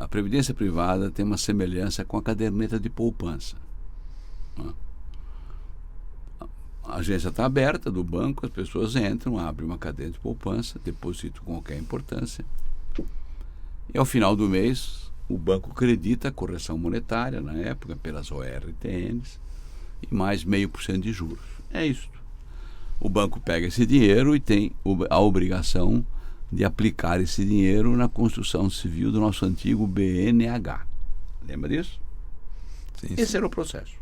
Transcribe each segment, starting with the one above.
previdência privada tem uma semelhança com a caderneta de poupança. Né? A agência está aberta do banco, as pessoas entram, abrem uma caderneta de poupança, depositam com qualquer importância. E ao final do mês, o banco acredita a correção monetária, na época, pelas ORTNs, e mais 0,5% de juros. É isso. O banco pega esse dinheiro e tem a obrigação de aplicar esse dinheiro na construção civil do nosso antigo BNH. Lembra disso? Sim, Esse era o processo.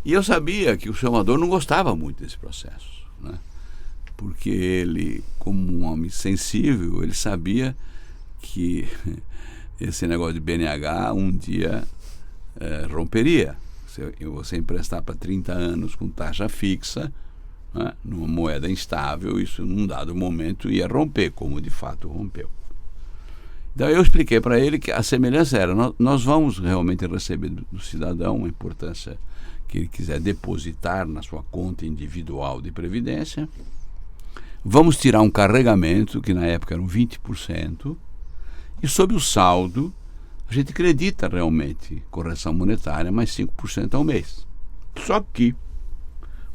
E eu sabia que o seu Amador não gostava muito desse processo, né? Porque ele, como um homem sensível, ele sabia que esse negócio de BNH um dia romperia. Você emprestar para 30 anos com taxa fixa, né, numa moeda instável, isso num dado momento ia romper, como de fato rompeu. Então eu expliquei para ele que a semelhança era, nós vamos realmente receber do cidadão a importância que ele quiser depositar na sua conta individual de previdência, vamos tirar um carregamento, que na época era um 20%, e sob o saldo a gente acredita realmente correção monetária mais 5% ao mês. Só que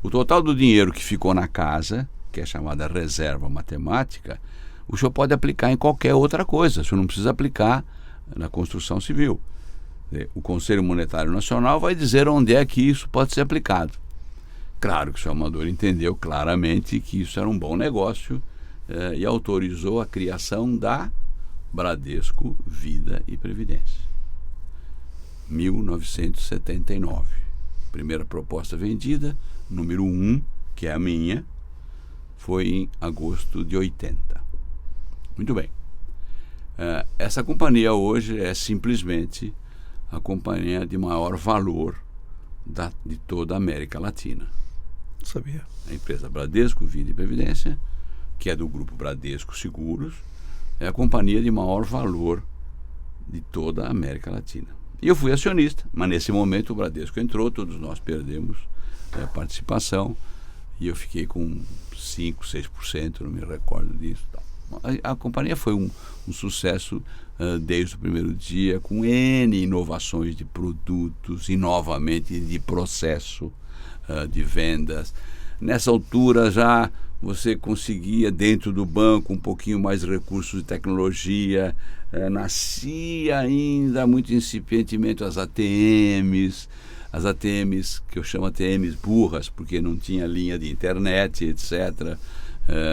o total do dinheiro que ficou na casa, que é chamada reserva matemática, o senhor pode aplicar em qualquer outra coisa, o senhor não precisa aplicar na construção civil. O Conselho Monetário Nacional vai dizer onde é que isso pode ser aplicado. Claro que o senhor Amador entendeu claramente que isso era um bom negócio e autorizou a criação da Bradesco Vida e Previdência. 1979. Primeira proposta vendida, número 1, que é a minha, foi em agosto de 80. Muito bem. Essa companhia hoje é simplesmente a companhia de maior valor de toda a América Latina. Não sabia. A empresa Bradesco Vida e Previdência, que é do grupo Bradesco Seguros, é a companhia de maior valor de toda a América Latina. E eu fui acionista, mas nesse momento o Bradesco entrou, todos nós perdemos a participação, e eu fiquei com 5%, 6%, não me recordo disso. A companhia foi um sucesso desde o primeiro dia, com N inovações de produtos e novamente de processo de vendas. Nessa altura já você conseguia dentro do banco um pouquinho mais recursos de tecnologia, nascia ainda muito incipientemente as ATMs que eu chamo ATMs burras, porque não tinha linha de internet, etc.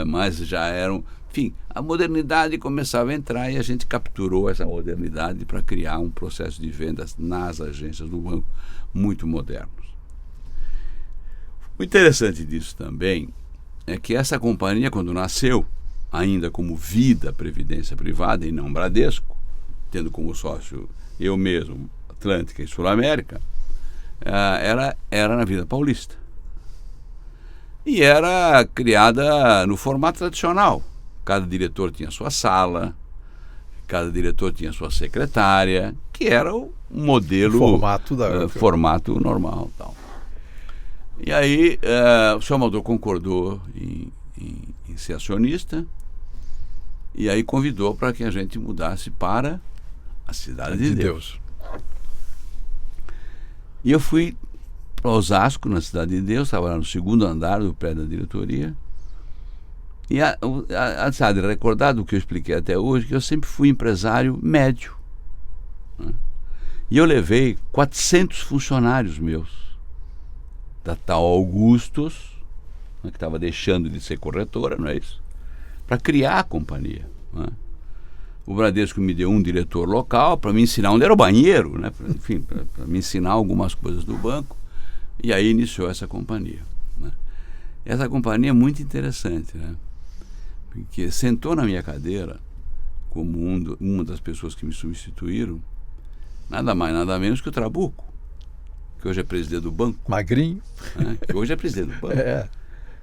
Mas já eram... Enfim, a modernidade começava a entrar e a gente capturou essa modernidade para criar um processo de vendas nas agências do banco muito modernos. O interessante disso também é que essa companhia, quando nasceu, ainda como Vida Previdência Privada e não Bradesco, tendo como sócio eu mesmo, Atlântica e Sul América, era na Vida Paulista. E era criada no formato tradicional. Cada diretor tinha sua sala, cada diretor tinha sua secretária, que era o modelo formato normal. Tal. E aí o senhor Amador concordou em ser acionista, e aí convidou para que a gente mudasse para a Cidade de Deus. E eu fui para Osasco, na Cidade de Deus, estava lá no segundo andar do prédio da diretoria. E sabe, recordar do que eu expliquei até hoje, que eu sempre fui empresário médio, né? E eu levei 400 funcionários meus, da tal Augustos, né, que estava deixando de ser corretora, não é isso? Para criar a companhia, né? O Bradesco me deu um diretor local para me ensinar onde era o banheiro, né? Para me ensinar algumas coisas do banco, e aí iniciou essa companhia, né? Essa companhia é muito interessante, né? Porque sentou na minha cadeira, como uma das pessoas que me substituíram, nada mais, nada menos que o Trabuco, que hoje é presidente do banco. Magrinho. Né? Que hoje é presidente do banco.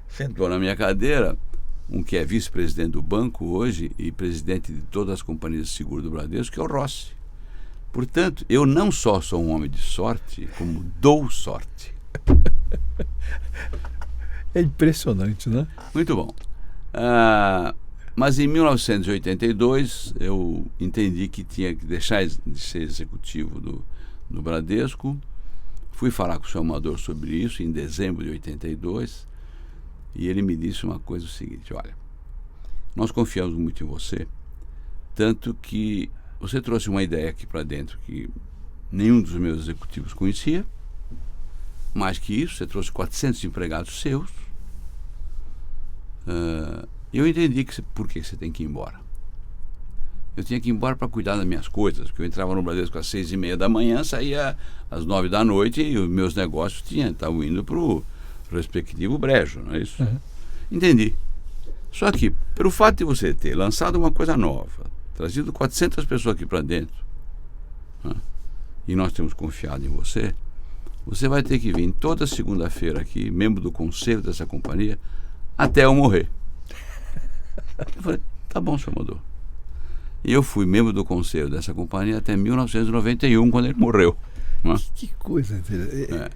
Sentou na minha cadeira um que é vice-presidente do banco hoje e presidente de todas as companhias de seguro do Bradesco, que é o Rossi. Portanto, eu não só sou um homem de sorte, como dou sorte. É impressionante, né? Muito bom. Mas em 1982 eu entendi que tinha que deixar de ser executivo do Bradesco. Fui falar com o seu Amador sobre isso em dezembro de 82 e ele me disse uma coisa, o seguinte: olha, nós confiamos muito em você, tanto que você trouxe uma ideia aqui para dentro que nenhum dos meus executivos conhecia. Mais que isso, você trouxe 400 empregados seus. Eu entendi por que você tem que ir embora. Eu tinha que ir embora para cuidar das minhas coisas, porque eu entrava no Bradesco às 6h30 da manhã, saía às 9 da noite e os meus negócios estavam indo para o respectivo brejo, não é isso? Uhum. Entendi. Só que, pelo fato de você ter lançado uma coisa nova, trazido 400 pessoas aqui para dentro, né, e nós temos confiado em você, você vai ter que vir toda segunda-feira aqui, membro do conselho dessa companhia, até eu morrer. Eu falei, tá bom, senhor Amador. E eu fui membro do conselho dessa companhia até 1991, quando ele morreu. Né? Que coisa interessante.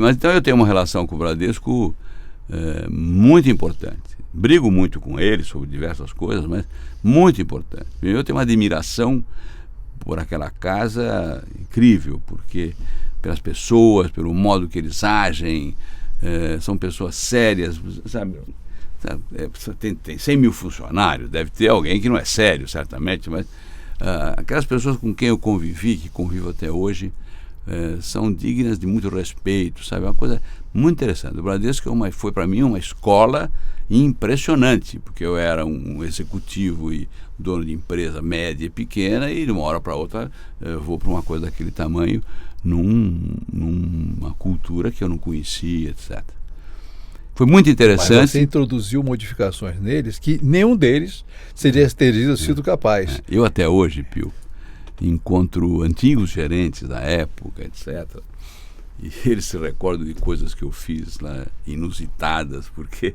Mas então eu tenho uma relação com o Bradesco muito importante. Brigo muito com ele sobre diversas coisas, mas muito importante. Eu tenho uma admiração por aquela casa incrível, porque pelas pessoas, pelo modo que eles agem, são pessoas sérias, sabe? Tem 100 mil funcionários, deve ter alguém que não é sério, certamente, mas aquelas pessoas com quem eu convivi, que convivo até hoje, são dignas de muito respeito, sabe? Uma coisa muito interessante. O Bradesco foi para mim uma escola impressionante, porque eu era um executivo e dono de empresa média e pequena, e de uma hora para outra vou para uma coisa daquele tamanho, numa cultura que eu não conhecia, etc. Foi muito interessante. Mas você introduziu modificações neles que nenhum deles teria sido capaz. Eu até hoje, Pio, encontro antigos gerentes da época, etc. E eles se recordam de coisas que eu fiz lá, inusitadas, porque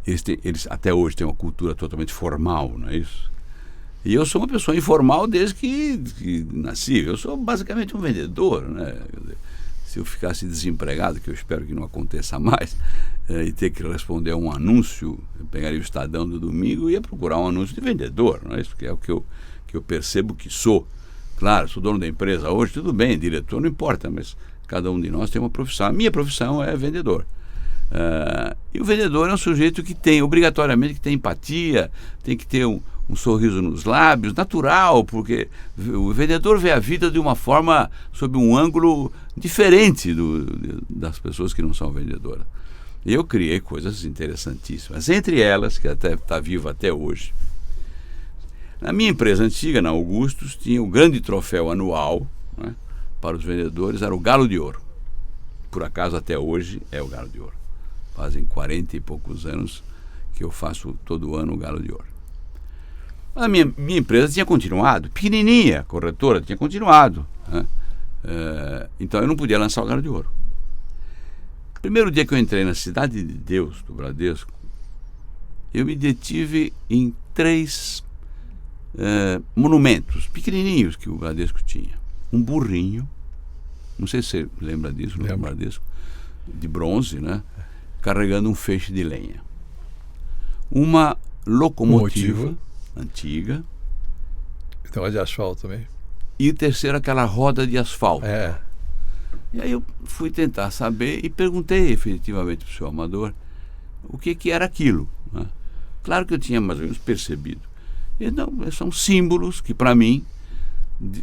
eles até hoje têm uma cultura totalmente formal, não é isso? E eu sou uma pessoa informal desde que nasci. Eu sou basicamente um vendedor, né? Se eu ficasse desempregado, que eu espero que não aconteça mais, e ter que responder a um anúncio, eu pegaria o Estadão do domingo e ia procurar um anúncio de vendedor, não é isso? Porque é o que eu percebo que sou. Claro, sou dono da empresa hoje, tudo bem, diretor, não importa, mas cada um de nós tem uma profissão. A minha profissão é vendedor. E o vendedor é um sujeito que tem, obrigatoriamente, que tem empatia, tem que ter um sorriso nos lábios, natural, porque o vendedor vê a vida de uma forma, sob um ângulo diferente das pessoas que não são vendedoras. E eu criei coisas interessantíssimas, entre elas, que até está viva até hoje. Na minha empresa antiga, na Augustus, tinha o grande troféu anual, né, para os vendedores, era o Galo de Ouro. Por acaso, até hoje, é o Galo de Ouro. Fazem 40 e poucos anos que eu faço todo ano o Galo de Ouro. A minha empresa tinha continuado, pequenininha, a corretora tinha continuado, né? Então eu não podia lançar o Galo de Ouro. Primeiro dia que eu entrei na Cidade de Deus, do Bradesco, eu me detive em 3 monumentos pequenininhos que o Bradesco tinha. Um burrinho, não sei se você lembra disso, no Bradesco, de bronze, né? Carregando um feixe de lenha. Uma locomotiva antiga. Tem uma de asfalto também. E terceiro, aquela roda de asfalto. É. E aí eu fui tentar saber e perguntei efetivamente para o senhor Amador o que era aquilo, né? Claro que eu tinha mais ou menos percebido. E não, são símbolos que, para mim,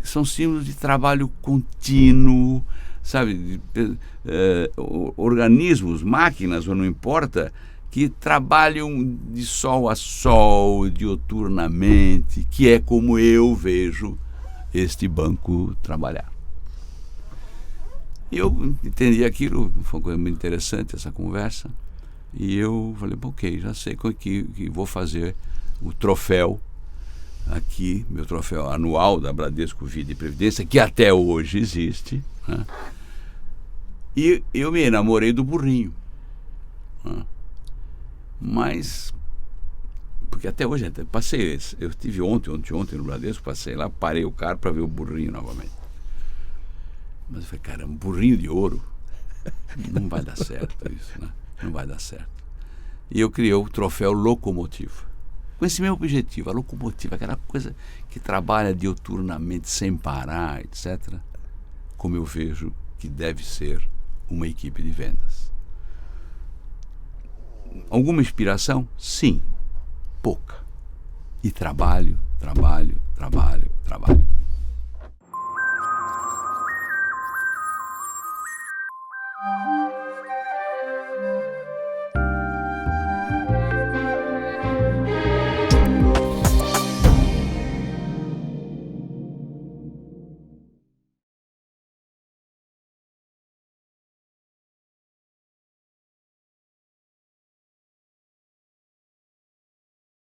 são símbolos de trabalho contínuo, sabe? Organismos, máquinas, ou não importa, que trabalham de sol a sol, dioturnamente, que é como eu vejo este banco trabalhar. E eu entendi aquilo, foi uma coisa muito interessante essa conversa, e eu falei, ok, já sei que vou fazer o troféu aqui, meu troféu anual da Bradesco Vida e Previdência, que até hoje existe, né? E eu me enamorei do burrinho, né? Mas, porque até hoje, passei, eu estive ontem no Bradesco, passei lá, parei o carro para ver o burrinho novamente. Mas eu falei, caramba, burrinho de ouro, não vai dar certo isso, né? Não vai dar certo. E eu criei o troféu Locomotiva. Com esse mesmo objetivo, a locomotiva, aquela coisa que trabalha diuturnamente sem parar, etc. Como eu vejo que deve ser uma equipe de vendas. Alguma inspiração? Sim, pouca. E trabalho, trabalho, trabalho, trabalho.